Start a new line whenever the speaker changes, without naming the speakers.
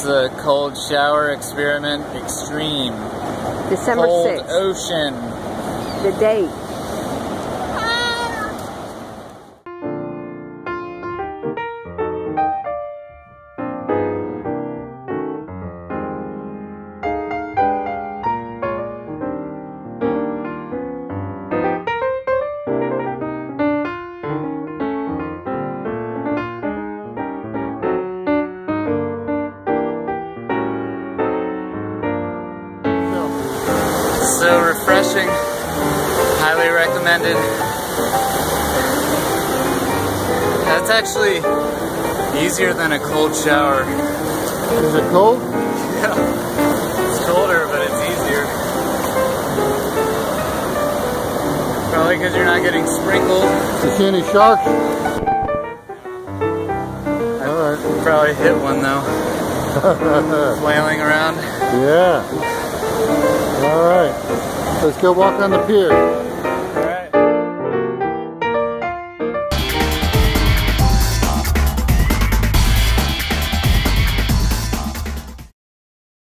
the cold shower experiment extreme.
December 6th.
Cold ocean.
The date.
So refreshing, highly recommended. That's actually easier than a cold shower.
Is it cold?
Yeah, it's colder, but it's easier. Probably because you're not getting sprinkled.
You see any sharks?
Alright. Probably hit one though. Flailing around.
Yeah. All right. Let's go walk on the pier.